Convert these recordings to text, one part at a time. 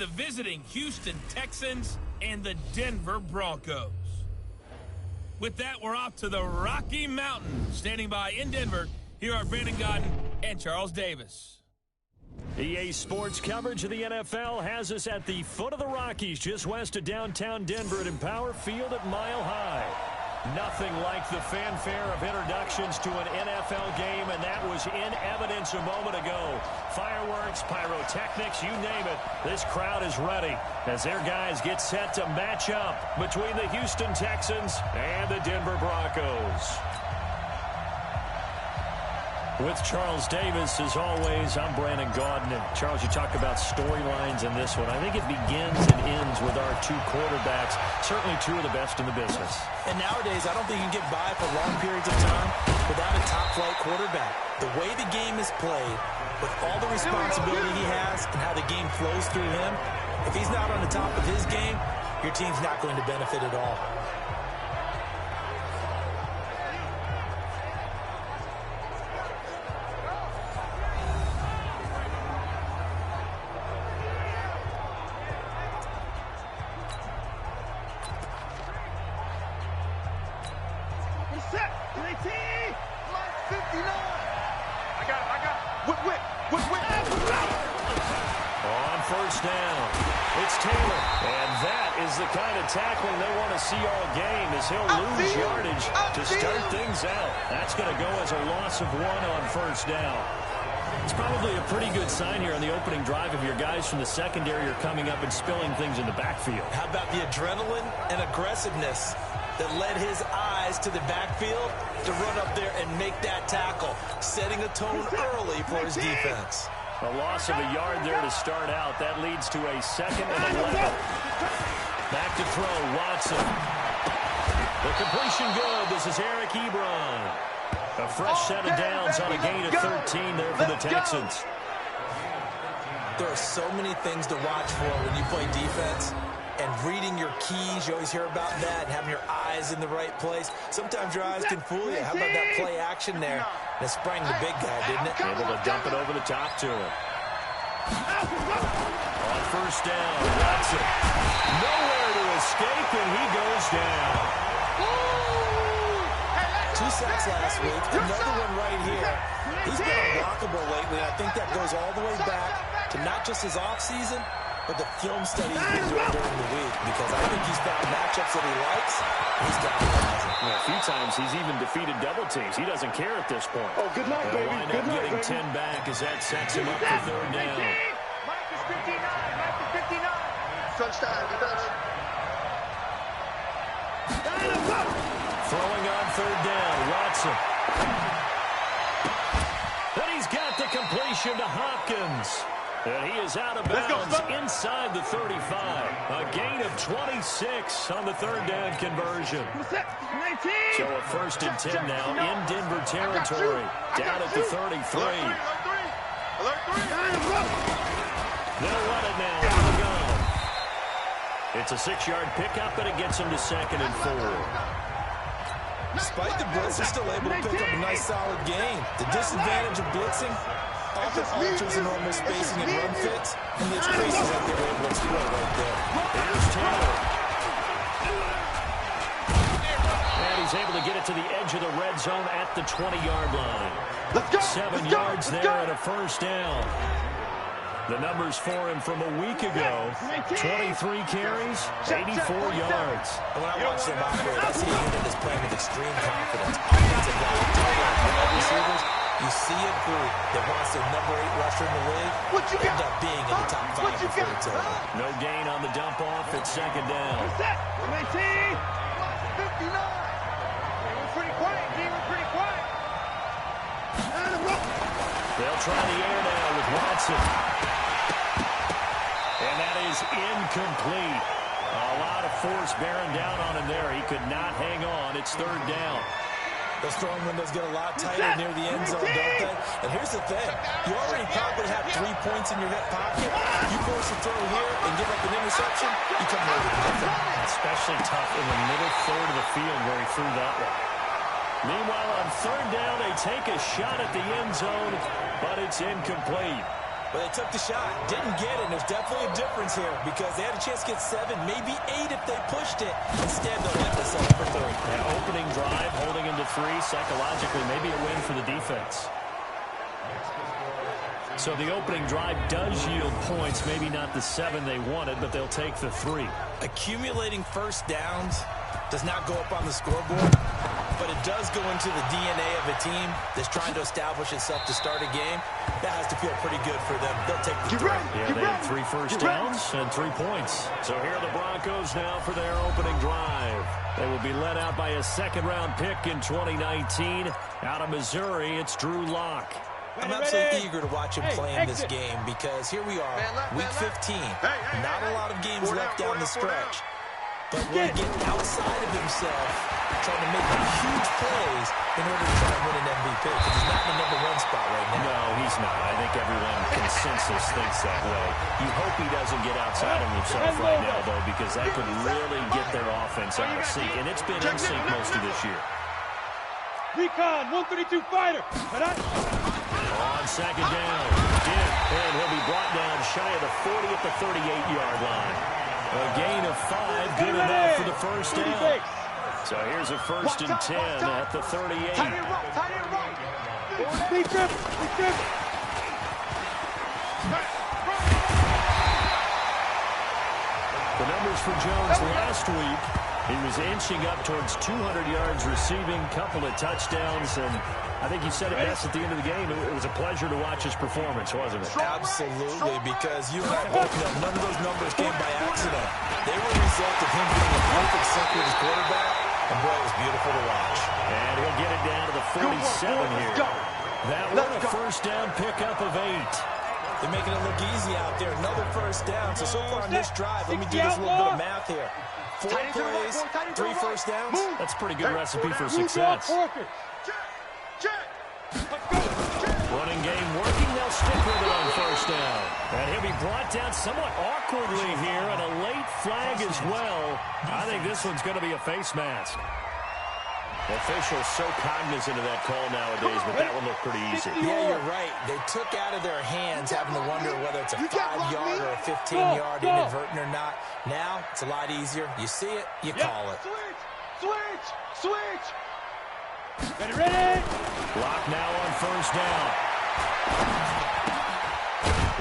the visiting Houston Texans and the Denver Broncos. With that, we're off to the Rocky Mountains. Standing by in Denver, here are Brandon Godden and Charles Davis. EA Sports coverage of the NFL has us at the foot of the Rockies, just west of downtown Denver at Empower Field at Mile High. Nothing like the fanfare of introductions to an NFL game, and that was in evidence a moment ago. Fireworks, pyrotechnics, you name it. This crowd is ready as their guys get set to match up between the Houston Texans and the Denver Broncos. With Charles Davis, as always, I'm Brandon Gaudin. And Charles, you talk about storylines in this one. I think it begins and ends with our two quarterbacks, certainly two of the best in the business. And nowadays, I don't think you can get by for long periods of time without a top-flight quarterback. The way the game is played, with all the responsibility he has and how the game flows through him, if he's not on the top of his game, your team's not going to benefit at all. Tackling they want to see all game as he'll lose yardage to start things out. That's going to go as a loss of 1 on first down. It's probably a pretty good sign here on the opening drive if your guys from the secondary are coming up and spilling things in the backfield. How about the adrenaline and aggressiveness that led his eyes to the backfield to run up there and make that tackle, setting a tone early for his defense. A loss of a yard there to start out. That leads to a 2nd and 11. Back to throw, Watson. The completion good. This is Eric Ebron. A fresh set of downs on a gain of 13 there for the Texans. There are so many things to watch for when you play defense. And reading your keys, you always hear about that, and having your eyes in the right place. Sometimes your eyes can fool you. How about that play action there? That sprang the big guy, didn't it? Able to dump it over the top to him. On first down, Watson. Nowhere to escape, and he goes down. 2 sacks last week, another one right here. He's been unblockable lately. I think that goes all the way back to not just his offseason, but the film study he's been doing during the week, because I think he's found matchups that he likes. He's got it. A few times he's even defeated double teams. He doesn't care at this point. Oh, good night, baby. Wind up getting 10 back as that sets him up for third down. Minus 59. Touchdown, Throwing on third down, Watson. And he's got the completion to Hopkins. And he is out of bounds inside the 35. A gain of 26 on the third down conversion. So a 1st and 10 now in Denver territory. Down at the 33. They'll run it now on the gun. It's a 6-yard pickup, and it gets him to 2nd and 4. Despite the blitz, he's still able to pick up a nice, solid gain. The disadvantage of blitzing often alters the normal spacing and run fits, and the spaces that they're able to exploit right there. Here's Taylor. And he's able to get it to the edge of the red zone at the 20-yard line. 7 yards there and a first down. The numbers for him from a week ago, 23 carries, 84 yards. And when I watch them operate, I see a unit that's playing with extreme confidence. Offensive line, tight receivers, you see a group that wants their number 8 rusher in the league end up being in the top 5 before it's over. No gain on the dump off at 2nd down. 59. We're pretty quiet, G. We're pretty quiet. They'll try the air now with Watson. And that is incomplete. A lot of force bearing down on him there. He could not hang on. It's 3rd down. Those throwing windows get a lot tighter near the end zone, don't they? And here's the thing. You already probably have 3 points in your hip pocket. You force a throw here and give up an interception, you come away with nothing. Especially tough in the middle third of the field where he threw that one. Meanwhile, on 3rd down, they take a shot at the end zone, but it's incomplete. Well, they took the shot, didn't get it, and there's definitely a difference here because they had a chance to get 7, maybe 8 if they pushed it. Instead, they'll let this up for 3. Yeah, opening drive, holding into 3, psychologically, maybe a win for the defense. So the opening drive does yield points, maybe not the 7 they wanted, but they'll take the 3. Accumulating first downs does not go up on the scoreboard, but it does go into the DNA of a team that's trying to establish itself to start a game. That has to feel pretty good for them. They'll take the 3. Yeah, they had 3 first downs and 3 points. So here are the Broncos now for their opening drive. They will be led out by a second-round pick in 2019. Out of Missouri, it's Drew Lock. I'm absolutely eager to watch him play in this game because here we are, week 15. Not a lot of games left down the stretch. But will he get outside of himself, trying to make huge plays in order to try to win an MVP? Because he's not in the #1 spot right now. No, he's not. I think everyone consensus thinks that way. You hope he doesn't get outside of himself right now, though, because that could really get their offense out of sync. And it's been in sync most of this year. Recon, 132 fighter. On second down, dip, and he'll be brought down shy of the 40 at the 38-yard line. A gain of 5, good enough for the first down. So here's a 1st and 10 at the 38. The numbers for Jones last week, he was inching up towards 200 yards receiving, couple of touchdowns, and I think he said it best at the end of the game. It was a pleasure to watch his performance, wasn't it? Absolutely, because you and I both know none of those numbers came by accident. They were a result of him being a perfect sync with his quarterback, and boy, it was beautiful to watch. And he'll get it down to the 47 here. That one a first down pickup of 8. They're making it look easy out there. Another first down. So far on this drive, let me do this little bit of math here. 4 plays, 3 first downs. That's a pretty good recipe for success. Running game working. They'll stick with it on first down. And he'll be brought down somewhat awkwardly here, and a late flag as well. I think this one's going to be a face mask. Officials so cognizant of that call nowadays, but that one looked pretty easy. Yeah, you're right. They took out of their hands having to wonder whether it's a 5-yard or a 15-yard inadvertent or not. Now, it's a lot easier. You see it, you call it. Switch! Ready? Lock now on first down.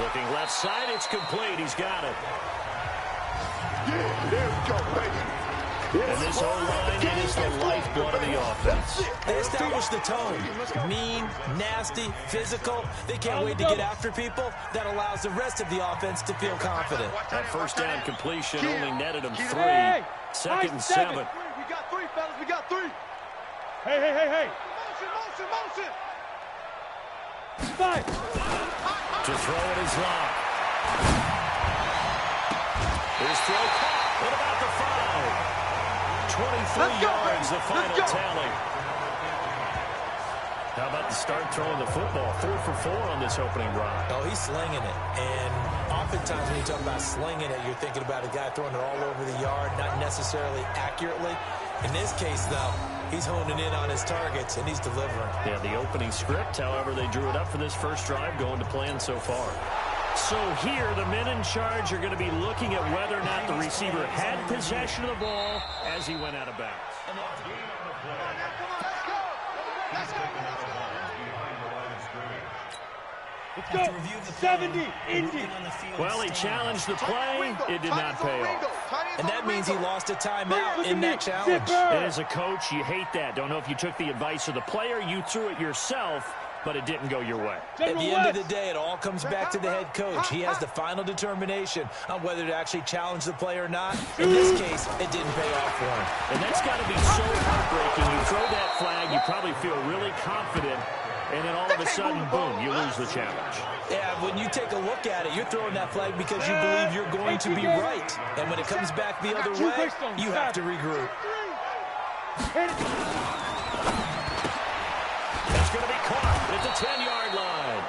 Looking left side, it's complete. He's got it. Yeah, there we go, baby. And this whole line, it is the lifeblood of the offense. They establish the tone. Mean, nasty, physical. They can't wait to get after people. That allows the rest of the offense to feel confident. That first down completion only netted him 3. Second and 7. We got 3, fellas. We got 3. Hey. Motion. 5. To throw it is Lock. His throw caught. What about the 5? 23 yards, the final tally. How about the start throwing the football? 4 for 4 on this opening drive. Oh, he's slinging it. And oftentimes when you talk about slinging it, you're thinking about a guy throwing it all over the yard, not necessarily accurately. In this case, though, he's honing in on his targets, and he's delivering. Yeah, the opening script, however, they drew it up for this first drive, going to plan so far. So here, the men in charge are going to be looking at whether or not the receiver had possession of the ball as he went out of bounds. Let's go. 70, Indy. Well, he challenged the play. It did not pay off. And that means he lost a timeout in that challenge. And as a coach, you hate that. Don't know if you took the advice of the player, you threw it yourself, but it didn't go your way. At the end of the day, it all comes back to the head coach. He has the final determination on whether to actually challenge the play or not. In this case, it didn't pay off for him. And that's got to be so heartbreaking. You throw that flag, you probably feel really confident, and then all of a sudden, boom, you lose the challenge. Yeah, when you take a look at it, you're throwing that flag because you believe you're going to be right. And when it comes back the other way, you have to regroup. That's going to be caught at the 10-yard line.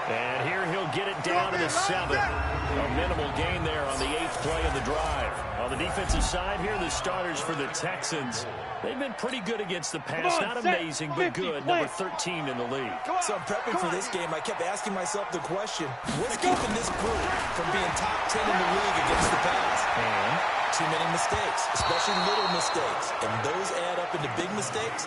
And here he'll get it down to the 7. A minimal gain there on the 8th play of the drive. A On the defensive side here, the starters for the Texans, they've been pretty good against the pass. Not amazing, but good. Number 13 in the league. So I'm prepping for this game. I kept asking myself the question, what's keeping this group from being top 10 in the league against the pass? And too many mistakes, especially little mistakes. And those add up into big mistakes.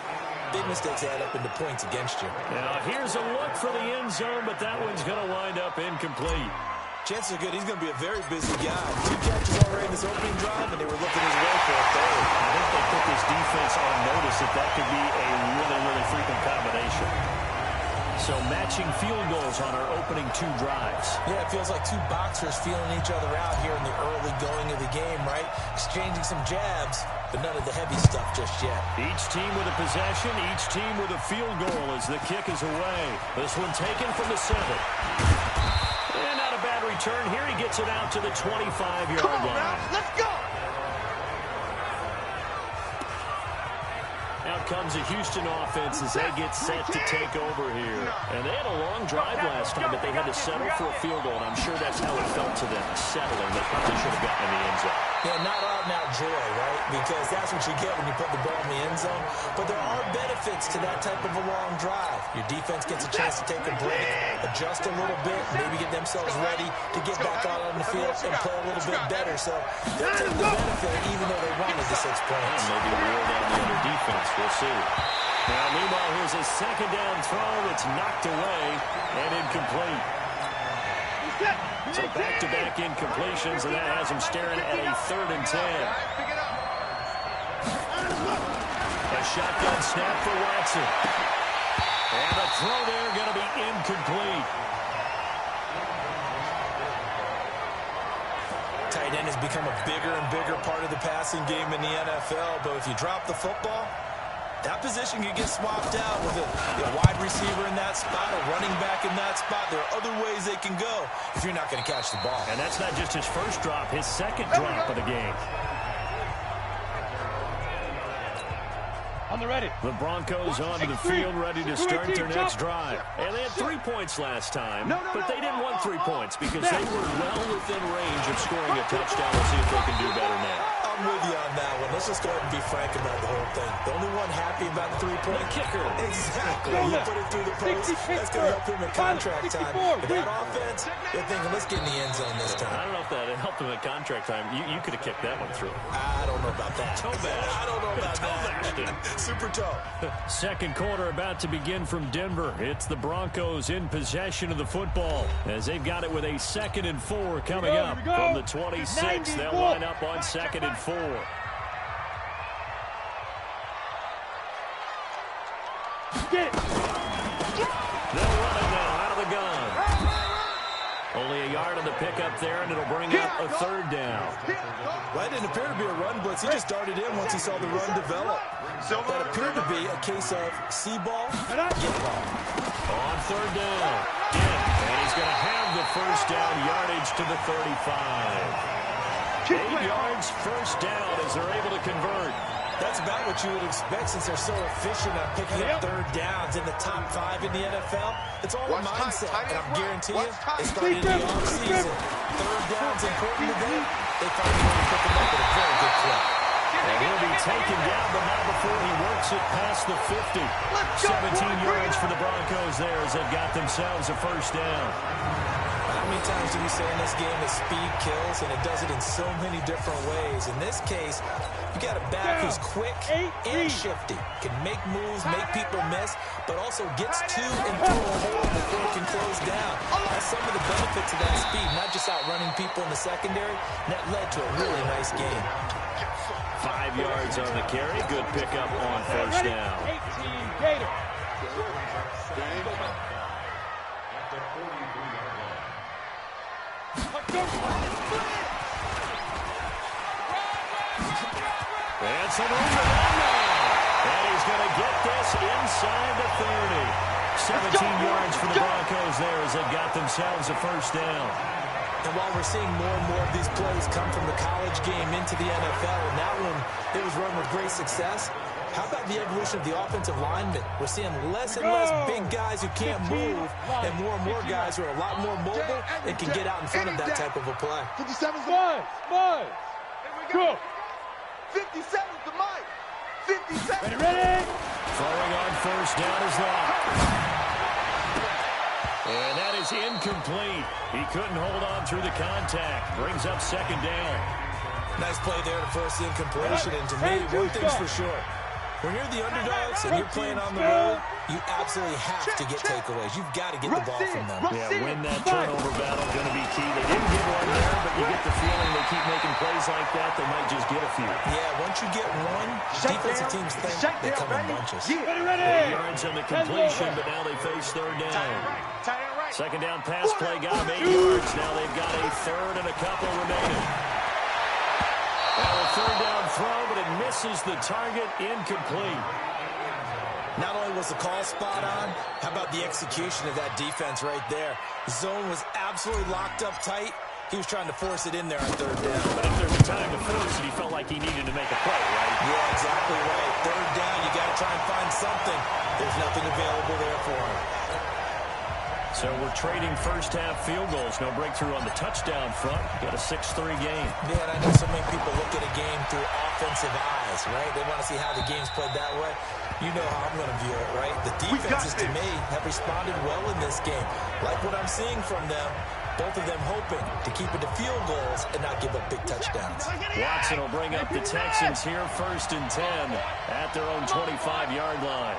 Big mistakes add up into points against you. now here's a look for the end zone, but that one's going to wind up incomplete. Chances are good he's going to be a very busy guy. 2 catches already in this opening drive, and they were looking his way for a third. I think they put this defense on notice that could be a really, really frequent combination. So matching field goals on our opening 2 drives. Yeah, it feels like 2 boxers feeling each other out here in the early going of the game, right? Exchanging some jabs, but none of the heavy stuff just yet. Each team with a possession, each team with a field goal as the kick is away. This one taken from the 7. And not a bad return here. He gets it out to the 25-yard line. Let's go. Out comes a Houston offense as they get set to take over here. And they had a long drive last time, but they had to settle for a field goal, and I'm sure that's how it felt to them, settling. They probably should have gotten in the end zone. Yeah, not out-and-out joy, right? Because that's what you get when you put the ball in the end zone. But there are benefits to that type of a long drive. Your defense gets a chance to take a break, adjust a little bit, maybe get themselves ready to get back out on the field and play a little bit better. So they'll take the benefit even though they wanted the 6 points. And maybe rule down the other defense. We'll see. Now, meanwhile, here's a second down throw that's knocked away and incomplete. So back-to-back incompletions, and that has him staring at a 3rd and 10. A shotgun snap for Watson. And the throw there going to be incomplete. Tight end has become a bigger and bigger part of the passing game in the NFL, but if you drop the football, that position can get swapped out with a wide receiver in that spot, a running back in that spot. There are other ways they can go if you're not going to catch the ball. And that's not just his first drop, his second drop of the game. On the ready. The Broncos onto the field, ready to start their next drive. And they had 3 points last time, but they didn't want 3 points because they were well within range of scoring a touchdown. We'll see if they can do better now. I'm with you on that one. Let's just go ahead and be frank about the whole thing. The only one happy about the 3-point kicker. Exactly. You put it through the post. That's going to help him at contract time. But that offense, they're thinking, let's get in the end zone this time. I don't know if that helped him at contract time. You could have kicked that one through. I don't know about that. Toe bash. I don't know about Toe bashed that. it. Super toe. Second quarter about to begin from Denver. It's the Broncos in possession of the football as they've got it with a 2nd and 4 coming up from the 26. They'll line up on 2nd and 4. Get it. They'll run it now out of the gun. Only a yard on the pickup there, and it'll bring up a 3rd down. Well, it didn't appear to be a run blitz. He just darted in once he saw the run develop. That appeared to be a case of see ball, get ball. On 3rd down. And he's going to have the first down yardage to the 35. 8 yards, first down as they're able to convert. That's about what you would expect since they're so efficient at picking up 3rd downs in the top 5 in the NFL. It's all a mindset, and I'm guarantee you, they started in the offseason. 3rd down's important to them. They find a way to pick them up at a very good clip. And he'll be taken down, but not before he works it past the 50. 17 yards for the Broncos there as they've got themselves a first down. How many times do we say in this game that speed kills, and it does it in so many different ways? In this case, you got a back who's quick and shifty, can make moves, make people miss, but also gets to and through a hole before it can close down. That's some of the benefits of that speed, not just outrunning people in the secondary, and that led to a really nice game. 5 yards on the carry. Good pickup on first down. 18 Gator. And some room to run now. And he's going to get this inside the 30. 17 yards for the Broncos there as they've got themselves a first down. And while we're seeing more and more of these plays come from the college game into the NFL, and that one, it was run with great success, how about the evolution of the offensive linemen? We're seeing less and less big guys who can't move, and more guys who are a lot more mobile and can get out in front of that type of a play. 57 Buzz. Go. 50 seconds to Mike. 50 seconds. Ready? Throwing on first down is locked. And that is incomplete. He couldn't hold on through the contact. Brings up second down. Nice play there to force the incompletion. And to me, one thing's for sure. When you're the underdogs and you're playing on the road, you absolutely have to get takeaways. You've got to get the ball from them. Yeah, win that turnover battle going to be key. They didn't get one there, but you get the feeling they keep making plays like that, they might just get a few. Yeah, once you get one, defensive teams think they come in bunches. 8 yards on the completion, but now they face third down. Second down pass play got them 8 yards. Now they've got a third and a couple remaining. Now a third down throw, but it misses the target, incomplete. Not only was the call spot on, how about the execution of that defense right there? The zone was absolutely locked up tight. He was trying to force it in there on third down. But if there's a time to force it, he felt like he needed to make a play, right? Yeah, exactly right. Third down, you got to try and find something. There's nothing available there for him. So we're trading first-half field goals. No breakthrough on the touchdown front. Got a 6-3 game. Man, I know so many people look at a game through offensive eyes, right? They want to see how the game's played that way. You know how I'm going to view it, right? The defenses, to me, have responded well in this game. Like what I'm seeing from them, both of them hoping to keep it to field goals and not give up big touchdowns. Watson will bring up the Texans here, 1st and 10 at their own 25-yard line.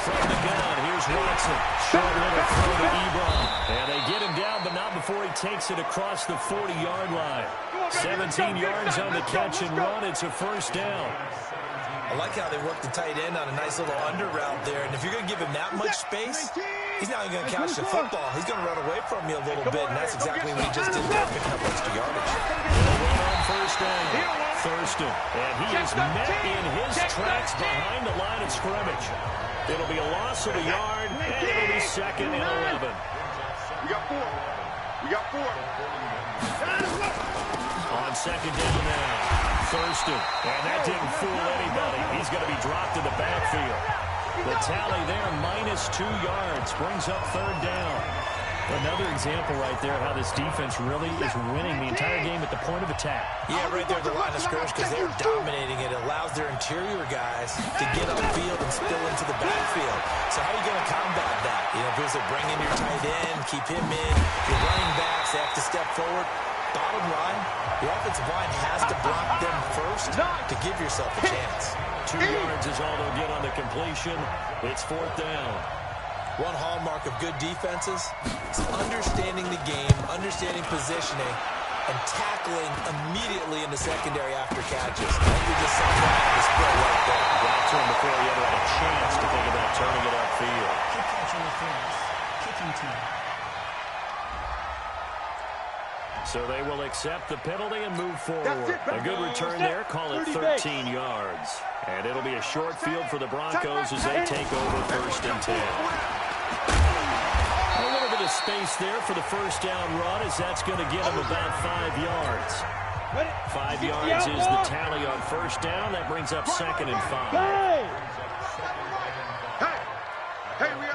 From the gun, here's Watson. Short little throw to Ebron. And they get him down, but not before he takes it across the 40-yard line. 17 yards on the catch and run. It's a first down. I like how they work the tight end on a nice little under route there. And if you're going to give him that much space, he's not even going to catch the football. He's going to run away from you a little bit, and that's exactly what he just did there, picking up extra yardage. On first down, Thurston. And he is met in his tracks behind the line of scrimmage. It'll be a loss of a yard, and it'll be 2nd and 11. We got 4. We got 4. On second down now. Thurston, and that didn't fool anybody. He's going to be dropped in the backfield. The tally there, -2 yards, brings up third down. Another example right there how this defense really is winning the entire game at the point of attack. Yeah, right there at the line of scrimmage because they're dominating it. It allows their interior guys to get upfield and spill into the backfield. So how are you going to combat that? You know, because they bring in your tight end, keep him in. Your running backs, they have to step forward. Bottom line, the offensive line has to block them first to give yourself a chance. 2 yards is all they'll get on the completion. It's 4th down. One hallmark of good defenses is understanding the game, understanding positioning, and tackling immediately in the secondary after catches. I think we just saw that on display right there. Got to him before he ever had a chance to think about turning it upfield. Kick catcher interference. Kicking team. So they will accept the penalty and move forward. A good return there. Call it 13 yards. And it'll be a short field for the Broncos as they take over 1st and 10. A little bit of space there for the first down run as that's going to get them about 5 yards. 5 yards is the tally on first down. That brings up 2nd and 5. Hey, we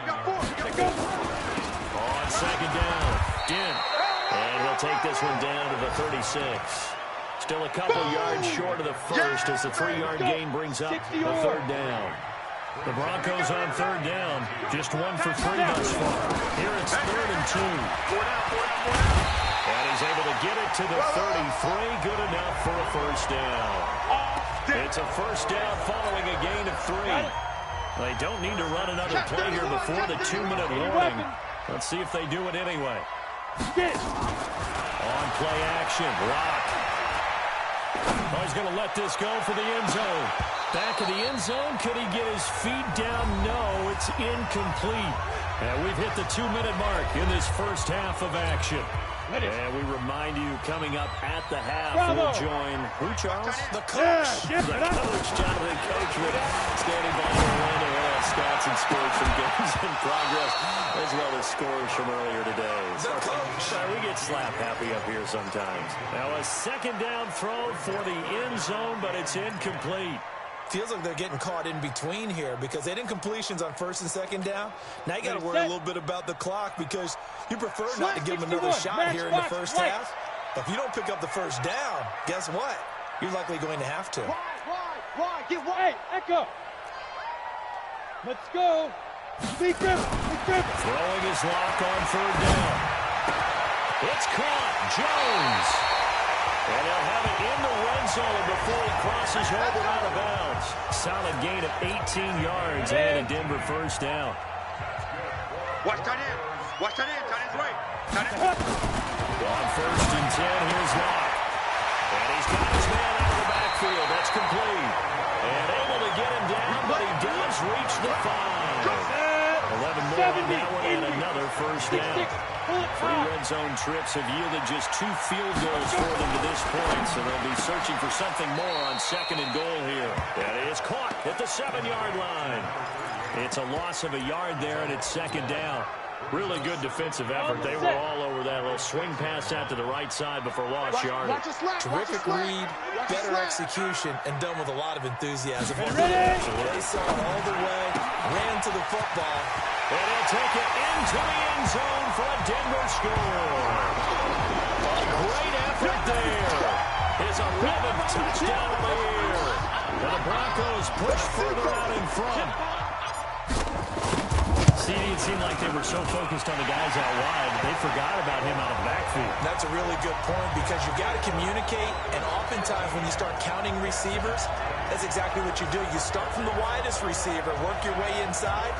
got 4. We got 4. On second down, Dent. And he'll take this one down to the 36. Still a couple yards short of the first as the 3-yard gain brings up the third down. The Broncos on third down, just 1 for 3 thus far. Here it's 3rd and 2. And he's able to get it to the 33, good enough for a first down. It's a first down following a gain of 3. They don't need to run another play here before the 2-minute warning. Let's see if they do it anyway. On play action, Rock. Oh, he's going to let this go for the end zone. Back of the end zone, could he get his feet down? No, it's incomplete. And we've hit the 2-minute mark in this first half of action. And we remind you, coming up at the half, we'll join, who, Charles? The coach. The coach, Jonathan Coachman, standing by Orlando. We'll have stats and scores from games in progress, as well as scores from earlier today. The coach. We get slap happy up here sometimes. Now a second down throw for the end zone, but it's incomplete. Feels like they're getting caught in between here because they didn't completions on 1st and 2nd down. Now you got to worry a little bit about the clock because you prefer not to give them another shot here in the first half. If you don't pick up the first down, guess what? You're likely going to have to. Wide, get wide. Echo. Let's go. Be driven. Throwing his lock on third down. It's caught. Jones. And they'll have it in the red zone before he crosses over out of bounds. Solid gain of 18 yards and a Denver first down. Watch tight end. Watch tight end. Tight end's right. Tight end. On first and 10, here's Locke. And he's got his man out of the backfield. That's complete. And able to get him down, but he does reach the 5. 11 more on that one and another first down. 3 red zone trips have yielded just 2 field goals for them to this point, so they'll be searching for something more on second and goal here. And it is caught at the 7-yard line. It's a loss of a yard there, and it's second down. Really good defensive effort. They were all over that little swing pass out to the right side before lost yardage. Terrific read, better execution, and done with a lot of enthusiasm. They saw it all the way, ran to the football. And he'll take it into the end zone for a Denver score. A great effort there. His 11th touchdown of the year. And the Broncos push further out in front. It seemed like they were so focused on the guys out wide, they forgot about him out of the backfield. That's a really good point because you've got to communicate, and oftentimes when you start counting receivers, that's exactly what you do. You start from the widest receiver, work your way inside.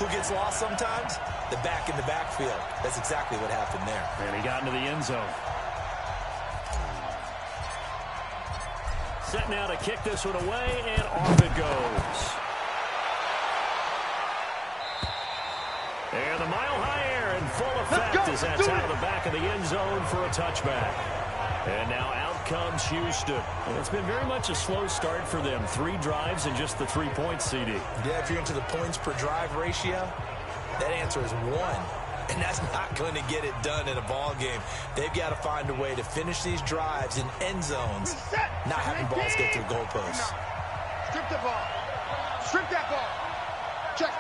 Who gets lost sometimes? The back in the backfield. That's exactly what happened there. And he got into the end zone. Set now to kick this one away, and off it goes. And the mile-high air in full effect as that's out of the back of the end zone for a touchback. And now out comes Houston. And it's been very much a slow start for them. 3 drives and just the 3 points, CD. Yeah, if you're into the points per drive ratio, that answer is 1. And that's not going to get it done in a ball game. They've got to find a way to finish these drives in end zones, not having balls go through goalposts. Strip the ball. Strip that ball. Check.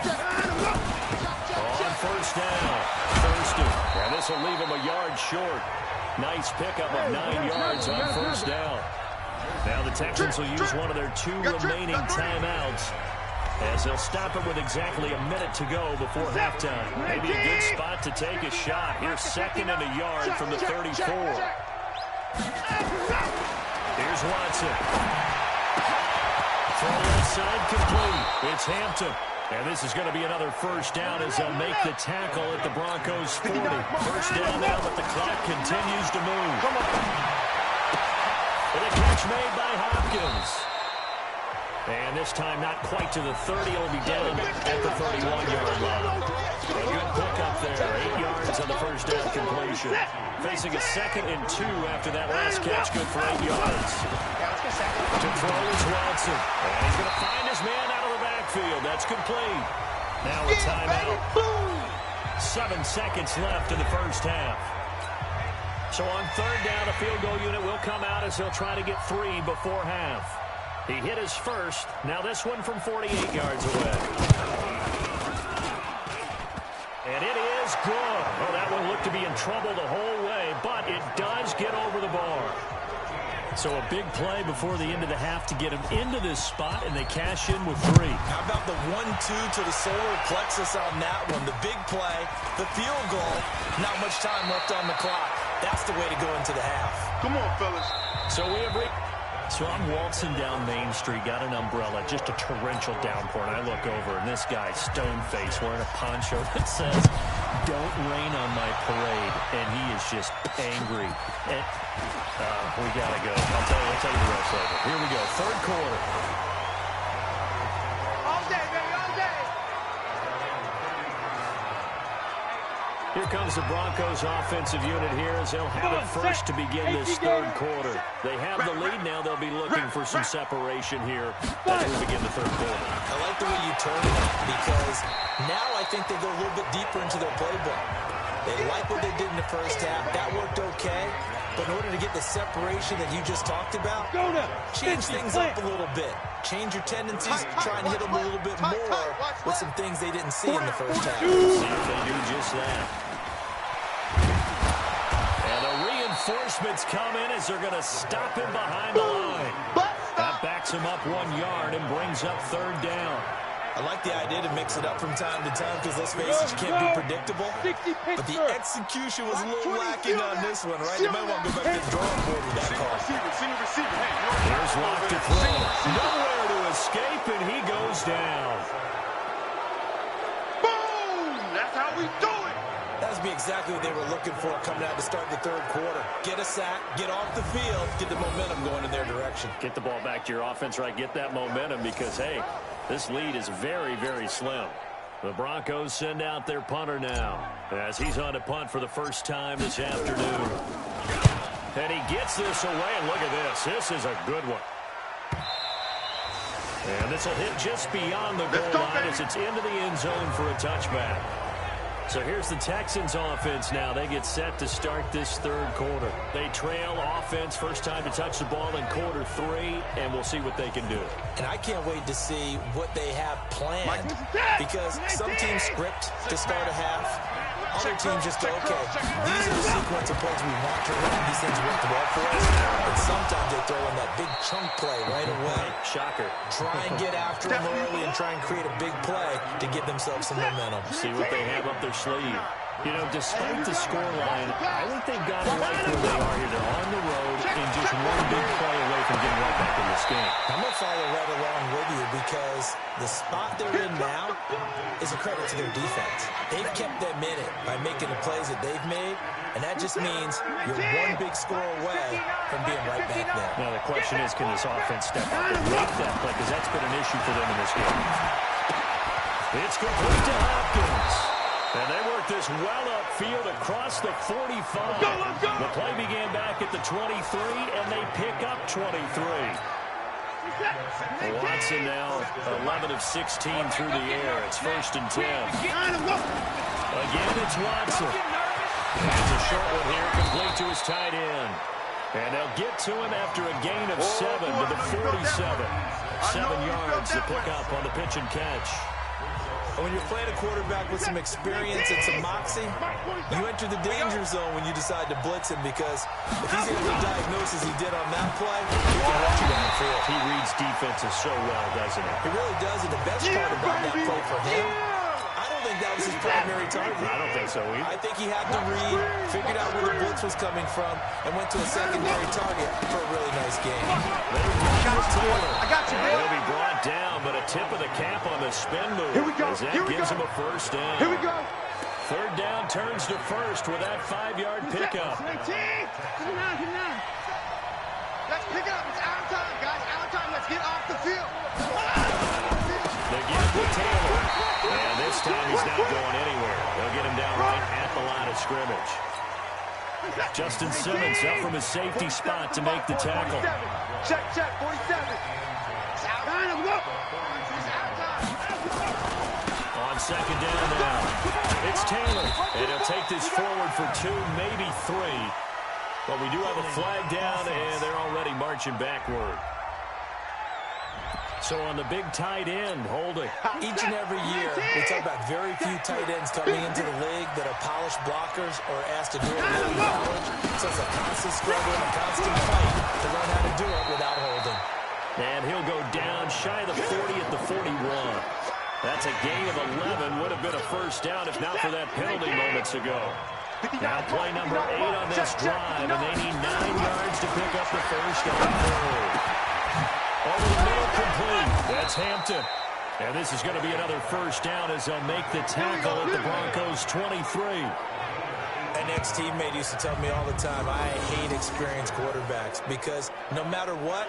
On first down, Thurston. And this will leave him a yard short. Nice pickup of 9 yards on first down. Now the Texans will use one of their 2 remaining timeouts as they'll stop it with exactly a minute to go before halftime. Maybe a good spot to take a shot. Here's second and a yard from the 34. Here's Watson. Throw inside complete. It's Hampton. And this is going to be another first down as they'll make the tackle at the Broncos' 40. First down now, but the clock continues to move. Come on. And a catch made by Hopkins. And this time not quite to the 30. It'll be down at the 31-yard line. A good pickup there. 8 yards on the first down completion. Facing a 2nd and 2 after that last catch. Good for 8 yards. To throw is Watson. And he's going to find his man out of the backfield. That's complete. Now a timeout. 7 seconds left in the first half. So on third down, a field goal unit will come out as he'll try to get 3 before half. He hit his first. Now this one from 48 yards away. And it is good. Oh, that one looked to be in trouble the whole way, but it does get over the bar. So a big play before the end of the half to get him into this spot, and they cash in with 3. How about the 1-2 to the solar plexus on that one? The big play, the field goal, not much time left on the clock. That's the way to go into the half. Come on, fellas. So we have So I'm waltzing down Main Street, got an umbrella, just a torrential downpour, and I look over, and this guy, stone-faced, wearing a poncho that says, "Don't rain on my parade," and he is just angry. And, we gotta go. I'll tell you the rest later. Here we go, third quarter. All day, baby, all day. Here comes the Broncos offensive unit here as they'll have it first to begin this third quarter. They have the lead now. They'll be looking for some separation here as we begin the third quarter. I like the way you turned it because now I think they go a little bit deeper into their playbook. They like what they did in the first half. That worked okay. But in order to get the separation that you just talked about, change things up a little bit. Change your tendencies, try and hit them a little bit more with some things they didn't see in the first half. See if they do just that. And a reinforcements come in as they're going to stop him behind the line. That backs him up 1 yard and brings up third down. I like the idea to mix it up from time to time because, let's face it, you can't be predictable. But the execution was a little lacking on this one, right? They might want to go back to the drawing board with that call. Here's Locke to throw. Nowhere to escape, and he goes down. Boom! That's how we do it! That would be exactly what they were looking for coming out to start the third quarter. Get a sack, get off the field, get the momentum going in their direction. Get the ball back to your offense, right? Get that momentum because, hey, this lead is very, very slim. The Broncos send out their punter now as he's on to punt for the first time this afternoon. And he gets this away, and look at this. This is a good one. And this will hit just beyond the goal line as it's into the end zone for a touchback. So here's the Texans offense now. They get set to start this third quarter. They trail offense, first time to touch the ball in quarter 3, and we'll see what they can do. And I can't wait to see what they have planned because some teams script to start a half. Other teams just go, okay, these are the sequence of plays we want to run. These things work well for us. And sometimes they throw in that big chunk play right away. Shocker. Try and get after them early and try and create a big play to give themselves some momentum. See what they have up their sleeve. You know, despite the scoreline, I think they've got to like where they are here. They're on the road and just one big play away from getting right back in this game. I'm going to follow right along with you because the spot they're in now is a credit to their defense. They've kept them in it by making the plays that they've made, and that just means you're one big score away from being right back there. Now, the question is, can this offense step up and make that play? Because that's been an issue for them in this game. It's complete to Hopkins. And they work this well upfield across the 45. Let's go. The play began back at the 23, and they pick up 23. Watson now 11 of 16 through the air. It's 1st and 10. Again, it's Watson. It's a short one here, complete to his tight end. And they'll get to him after a gain of 7 to the 47. 7 yards to pick up on the pitch and catch. When you're playing a quarterback with some experience and some moxie, you enter the danger zone when you decide to blitz him because if he's able to diagnose as he did on that play, he can let you downfield. He reads defenses so well, doesn't he? He really does, and the best part about that play for him, I don't think that was his primary target. I don't think so either. I think he had to read, figured out where the blitz was coming from, and went to a secondary target for a really nice game. I got you, man. He'll be brought down, but a tip of the cap on the spin move. Here we go. As that gives him a first down. Here we go. Third down turns to first with that 5-yard pickup. Let's pick it up. It's our time, guys. Our time. Let's get off the field. They give it to Taylor. And this time he's not going anywhere. They'll get him down right at the line of scrimmage. Justin Simmons up from his safety spot to make the tackle. Check, 47. It's our time. On second down now, it's Taylor. And he'll take this forward for 2, maybe 3. But we do have a flag down, and they're already marching backward. So on the big tight end, holding. Each and every year, we talk about very few tight ends coming into the league that are polished blockers or asked to do it in college. So it's a constant struggle and a constant fight to learn how to do it without holding. And he'll go down shy of the 40 at the 41. That's a gain of 11. Would have been a first down if not for that penalty moments ago. Now play number 8 on this drive, and they need 9 yards to pick up the first on third. Over the middle, complete. That's Hampton. And this is going to be another first down as they'll make the tackle at the Broncos' 23. An ex-teammate used to tell me all the time, I hate experienced quarterbacks because no matter what,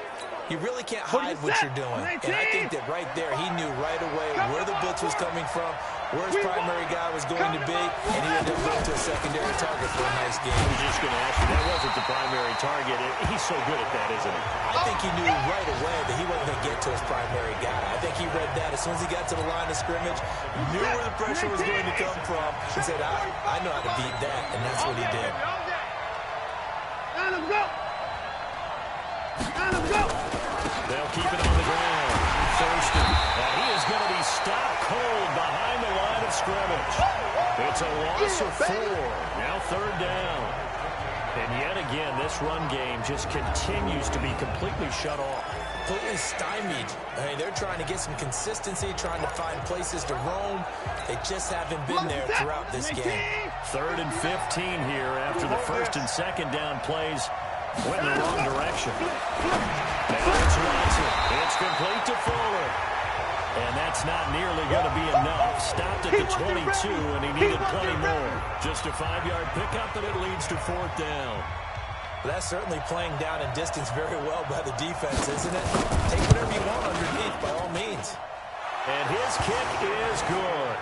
you really can't hide what you're doing. And I think that right there, he knew right away where the blitz was coming from, where his primary guy was going to be, and he ended up going to a secondary target for a nice game. I was just going to ask you, that wasn't the primary target. He's so good at that, isn't he? I think he knew right away that he wasn't going to get to his primary guy. I think he read that as soon as he got to the line of scrimmage, knew where the pressure was going to come from, and said, I know how to beat that, and that's what he did. Let him go. Let him go. They'll keep it on the ground. Thurston. And he is going to be stopped cold behind the line of scrimmage. It's a loss of 4. Now third down. And yet again, this run game just continues to be completely shut off. Completely stymied. I mean, they're trying to get some consistency, trying to find places to roam. They just haven't been there throughout this game. 3rd and 15 here after the 1st and 2nd down plays went in the wrong direction. Now it's Watson. It's complete to Fuller. And that's not nearly going to be enough. Stopped at the 22, and he needed plenty more. Just a 5-yard pickup, and it leads to 4th down. Well, that's certainly playing down in distance very well by the defense, isn't it? Take whatever you want underneath, by all means. And his kick is good.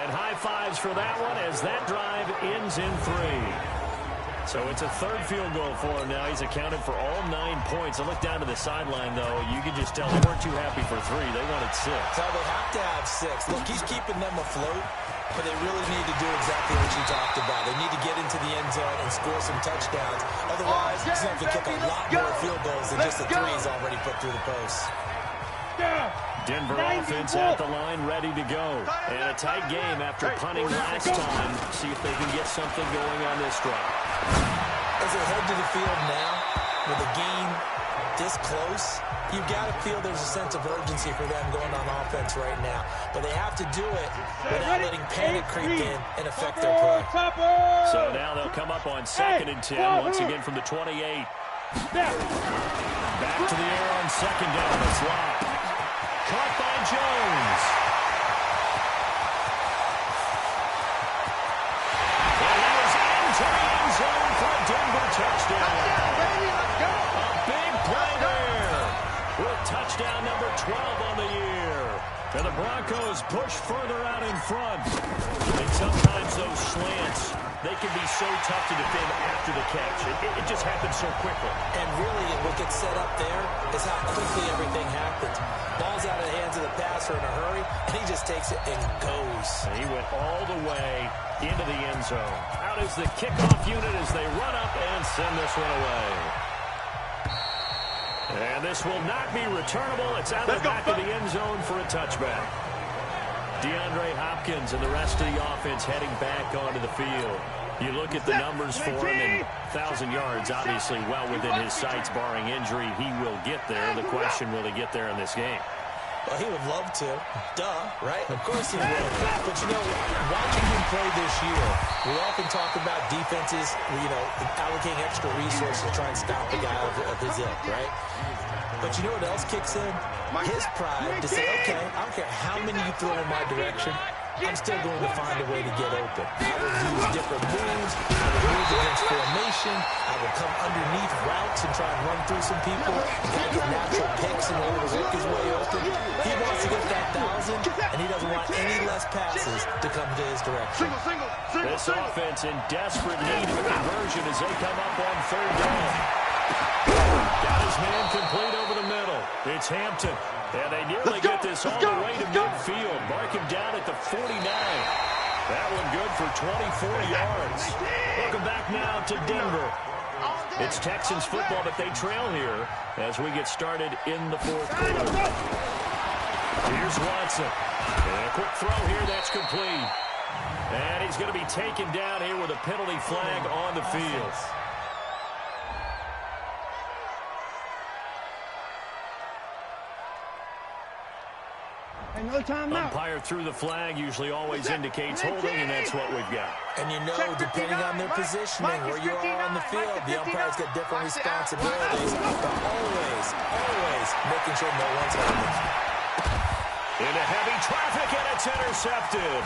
And high fives for that one as that drive ends in 3. So it's a 3rd field goal for him now. He's accounted for all 9 points. I look down to the sideline, though. You can just tell they weren't too happy for 3. They wanted 6. So they have to have 6. Look, he's keeping them afloat, but they really need to do exactly what you talked about. They need to get into the end zone and score some touchdowns. Otherwise, he's going to have to kick a lot more field goals than just the 3 he's already put through the post. Denver offense at the line, ready to go. And a tight game after punting last time. See if they can get something going on this drive. As they head to the field now, with a game this close, you've got to feel there's a sense of urgency for them going on offense right now. But they have to do it without letting panic creep in and affect their play. So now they'll come up on 2nd and 10, once again from the 28. Back to the air on 2nd down. It's locked. Caught by Jones. And he is into the end zone for a Denver touchdown. A big play there with touchdown number 12 on the year. And the Broncos push further out in front. And sometimes those slants, they can be so tough to defend after the catch. It just happens so quickly. And really, what gets set up there is how quickly everything happens. Ball's out of the hands of the passer in a hurry, and he just takes it and goes. And he went all the way into the end zone. Out is the kickoff unit as they run up and send this one away. And this will not be returnable. It's out of the back of the end zone for a touchback. DeAndre Hopkins and the rest of the offense heading back onto the field. You look at the numbers for him, and 1,000 yards obviously well within his sights, barring injury. He will get there. The question, will he get there in this game? Well, he would love to. Duh, right? Of course he would. But, you know, watching him play this year, we often talk about defenses, allocating extra resources to try and stop a guy of his ilk, right? But you know what else kicks in? His pride to say, okay, I don't care how many you throw in my direction, I'm still going to find a way to get open. I will use different moves. I will move against formation. I will come underneath routes and try and run through some people. Guy get natural picks in order to work his way open. He wants to get that 1,000, and he doesn't want any less passes to come to his direction. This offense in desperate need of a conversion as they come up on 3rd down. Got his man complete over the middle. It's Hampton. And they nearly get this all the way to midfield. Mark him down at the 49. That one good for 24 yards. Welcome back now to Denver. It's Texans football, but they trail here as we get started in the 4th quarter. Here's Watson. And a quick throw here. That's complete. And he's going to be taken down here with a penalty flag on the field. Umpire through the flag usually always indicates holding, and that's what we've got. And you know, depending on their positioning, where you are on the field, the umpire's got different responsibilities, but always making sure no one's holding. Into heavy traffic, and it's intercepted.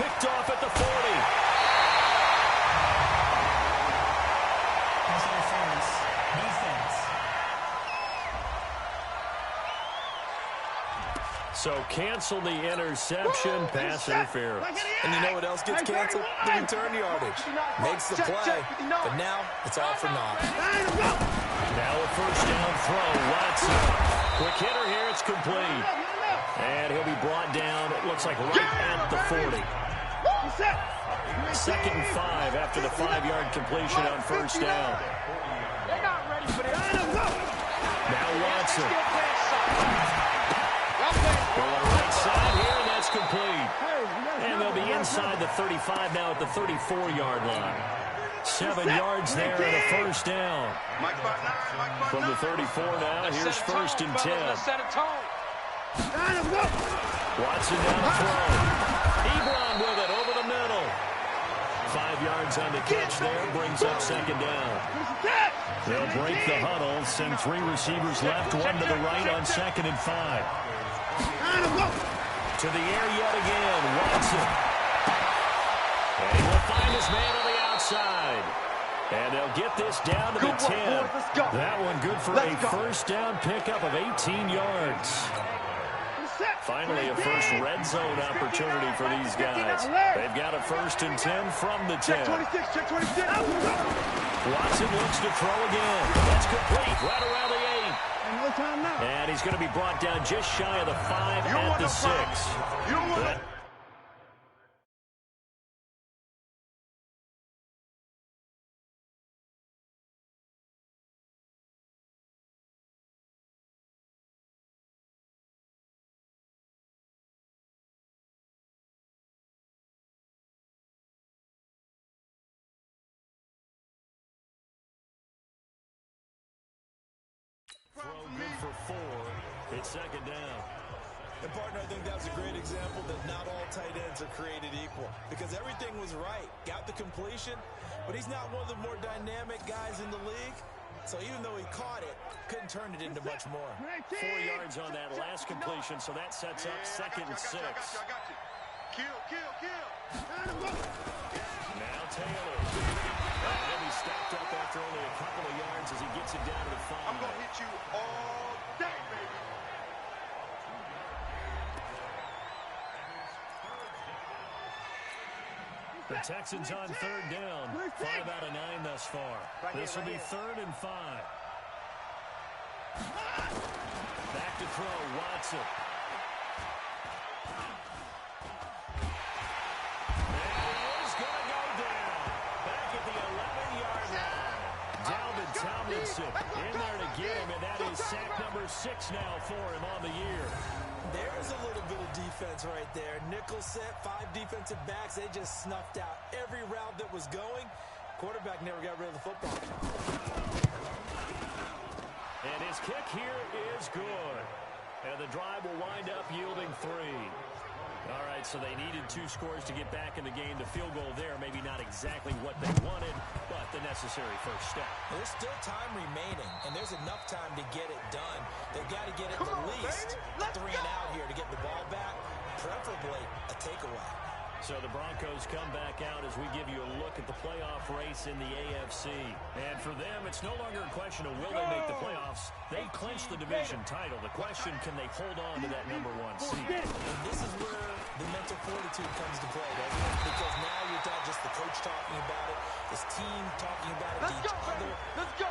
Picked off at the 40. Pass interference. Defense. So cancel the interception, pass interference. And you know what else gets canceled? The return yardage. Makes the play, but now it's all for naught. Now a 1st down throw. Watson. Quick hitter here. It's complete. And he'll be brought down, it looks like, right at the 40. 2nd and 5 after the 5-yard completion on 1st down. Now Watson. Going right side here, and that's complete. And they'll be inside the 35 now at the 34-yard line. 7 yards there and a first down. From the 34 now, here's first and 10. Watson down the throw. Ebron with it over the middle. 5 yards on the catch there, brings up second down. They'll break the huddle, send 3 receivers left, 1 to the right on 2nd and 5. To the air yet again, Watson. And he will find his man on the outside. And they'll get this down to the 10. That one good for a first down pickup of 18 yards. Finally, a first red zone opportunity for these guys. They've got a first and 10 from the 10. Watson looks to throw again. That's complete right around the 8. And he's going to be brought down just shy of the 5 at the 6. Throw good for 4. It's second down. And, partner, I think that was a great example that not all tight ends are created equal because everything was right. Got the completion, but he's not one of the more dynamic guys in the league. So even though he caught it, couldn't turn it into much more. 4 yards on that last completion, so that sets up second and 6. Kill. Now Taylor. And he'll be stopped up after only a couple of yards as he gets it down to the 5. I'm going to hit you all day, baby. The Texans on third down. 5 out of 9 thus far. This will be 3rd and 5. Back to throw, Watson. And he is going to go down. Back at the 11-yard line. Dalvin Tomlinson in there to get him, and that is sack number 6 now for him on the year. There's a little bit of defense right there. Nickel set, 5 defensive backs. They just snuffed out every route that was going. Quarterback never got rid of the football. And his kick here is good. And the drive will wind up yielding 3. All right, so they needed 2 scores to get back in the game. The field goal there, maybe not exactly what they wanted, but the necessary first step. There's still time remaining, and there's enough time to get it done. They've got to get it at least 3 and out here to get the ball back, preferably a takeaway. So the Broncos come back out as we give you a look at the playoff race in the AFC. And for them, it's no longer a question of will they make the playoffs. They clinched the division title. The question, can they hold on to that number 1 seed? And this is where the mental fortitude comes to play, doesn't it? Because now you're not just the coach talking about it, this team talking about it to each other,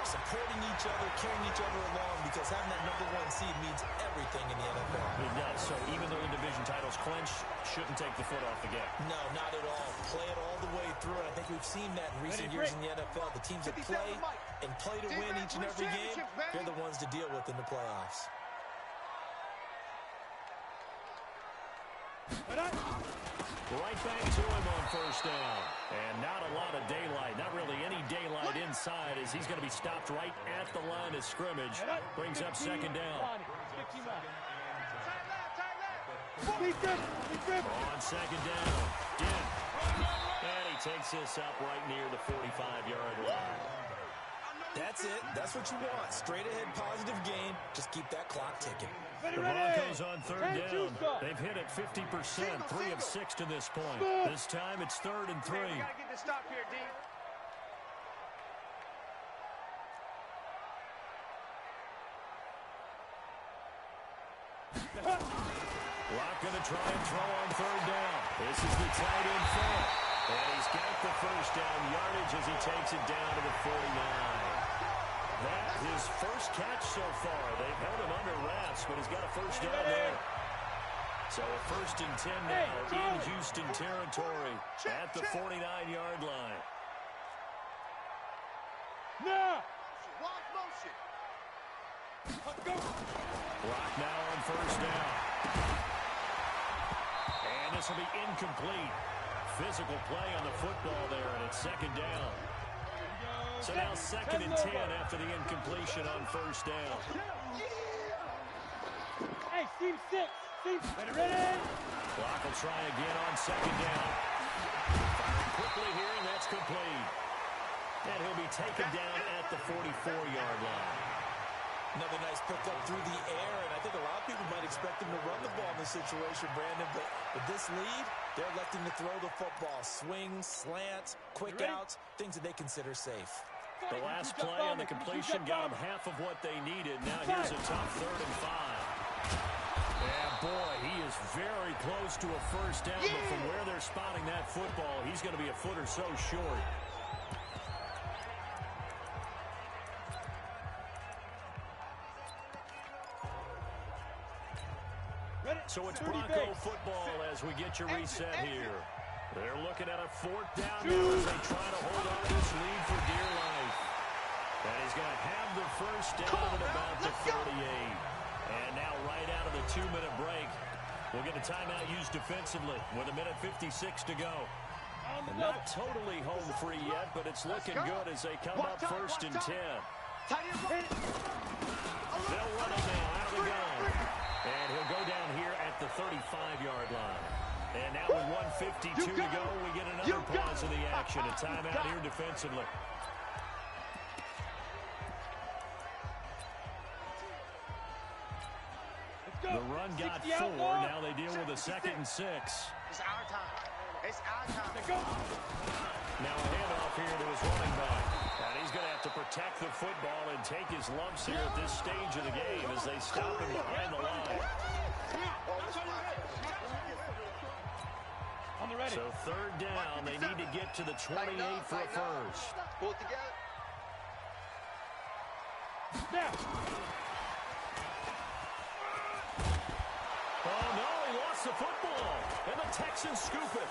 supporting each other, carrying each other along, because having that number 1 seed means everything in the NFL. It does. So even though the division title's clinched, shouldn't take the foot off the gas. No, not at all. Play it all the way through, and I think we've seen that in recent years in the NFL. The teams that play and play to win each and every game, they're the ones to deal with in the playoffs. Right back to him on first down. And not a lot of daylight. Not really any daylight inside as he's going to be stopped right at the line of scrimmage. Brings up second down. On second down. Dent. And he takes this up right near the 45-yard line. That's it. That's what you want. Straight ahead positive game. Just keep that clock ticking. The Broncos on third down. They've hit it 50%, 3 of 6 to this point. This time it's 3rd and 3. We gotta get the stop here, D. Locke going to try and throw on third down. This is the tight end front. And he's got the first down yardage as he takes it down to the 49. That his first catch so far. They've held him under wraps, but he's got a first down there. So a 1st and 10 now in Houston territory at the 49-yard line. Now! Wide motion. Clock now on first down. And this will be incomplete. Physical play on the football there, and it's second down. So now 2nd and 10 after the incompletion on first down. Hey, team 6. Ready? Clock will try again on 2nd down. Firing quickly here, and that's complete. And he'll be taken down at the 44-yard line. Another nice pickup through the air, and I think a lot of people might expect him to run the ball in this situation, Brandon, but with this lead, they're electing to throw the football. Swings, slants, quick outs, things that they consider safe. The last play on the completion got them half of what they needed. Now here's a tough 3rd and 5. Yeah, boy, he is very close to a first down, but from where they're spotting that football, he's going to be a foot or so short. So it's Bronco football as we get your reset here. They're looking at a 4th down now as they try to hold on to this lead for dear life. And he's going to have the first down at about the 38. And now right out of the 2-minute break, we'll get a timeout used defensively with 1:56 to go. Not totally home free yet, but it's looking good as they come up 1st and 10. They'll run it now out of the gun. And he'll go down here at the 35-yard line. And now with 1:52 to go, we get another pause of the action. A timeout here defensively. The run got 4. Now they deal with a 2nd and 6. It's our time. It's our time. Now a handoff here to his running back. And he's going to have to protect the football and take his lumps here at this stage of the game as they stop him behind the line. So 3rd down, they need to get to the 28 for a first. Pull it together. Oh, no, he lost the football. And the Texans scoop it.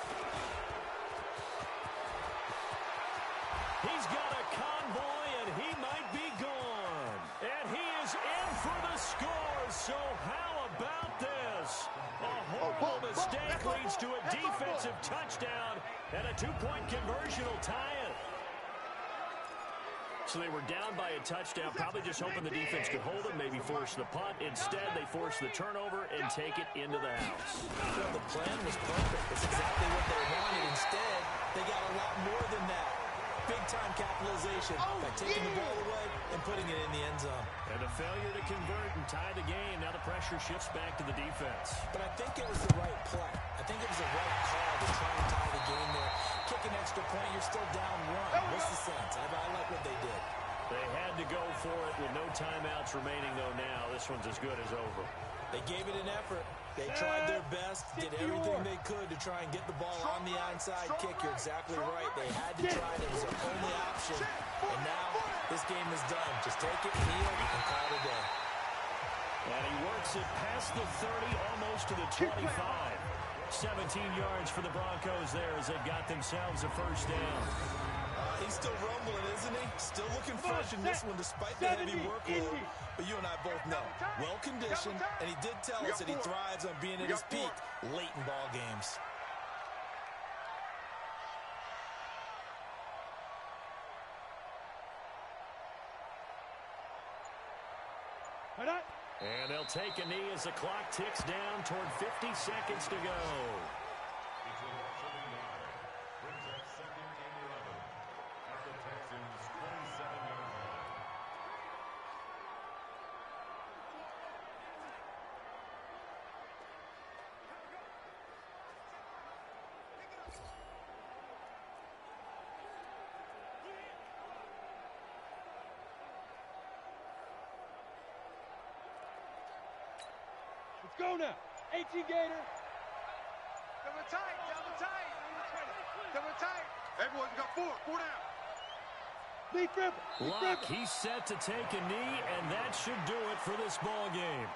He's got a convoy, and he might be gone. And he is in for the score, so how about this? A horrible mistake leads to a defensive touchdown, and a 2-point conversion will tie it. So they were down by a touchdown, probably just hoping the defense could hold it, maybe force the punt. Instead, they force the turnover and take it into the house. Well, the plan was perfect. It's exactly what they wanted. Instead, they got a lot more than that. Big-time capitalization by taking the ball away and putting it in the end zone. And a failure to convert and tie the game. Now the pressure shifts back to the defense. But I think it was the right play. I think it was the right call to try and tie the game there. Kick an extra point, you're still down 1. What's the sense? I like what they did. They had to go for it with no timeouts remaining, though, now. This one's as good as over. They gave it an effort. They tried their best, did everything they could to try and get the ball on the onside kick. You're exactly right. They had to try it. It was their only option. And now this game is done. Just take it, kneel, and call it a day. And he works it past the 30, almost to the 25. 17 yards for the Broncos there as they got themselves a first down. He's still rumbling, isn't he? Still looking fresh in this one despite the heavy workload. But you and I both know, well-conditioned, and he did tell us that he thrives on being at his peak late in ball games. And they'll take a knee as the clock ticks down toward 50 seconds to go. Go now. 18 Gator. Double tight. Double tight. Double tight. Everyone's got 4. 4 down. Knee dribble. Lock, he's set to take a knee, and that should do it for this ball game.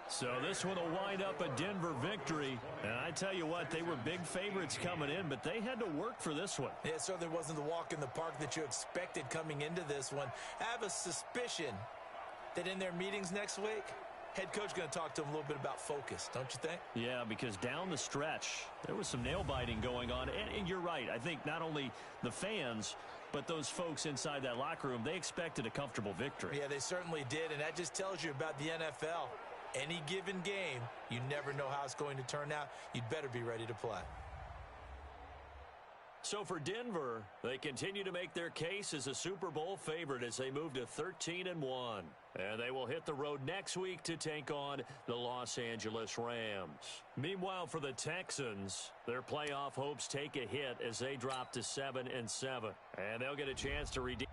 So this one will wind up a Denver victory. And I tell you what, they were big favorites coming in, but they had to work for this one. It certainly wasn't the walk in the park that you expected coming into this one. I have a suspicion that in their meetings next week, head coach is going to talk to him a little bit about focus, don't you think? Yeah, because down the stretch, there was some nail-biting going on. And you're right. I think not only the fans, but those folks inside that locker room, they expected a comfortable victory. Yeah, they certainly did, and that just tells you about the NFL. Any given game, you never know how it's going to turn out. You'd better be ready to play. So for Denver, they continue to make their case as a Super Bowl favorite as they move to 13-1. And they will hit the road next week to take on the Los Angeles Rams. Meanwhile, for the Texans, their playoff hopes take a hit as they drop to 7-7. And they'll get a chance to redeem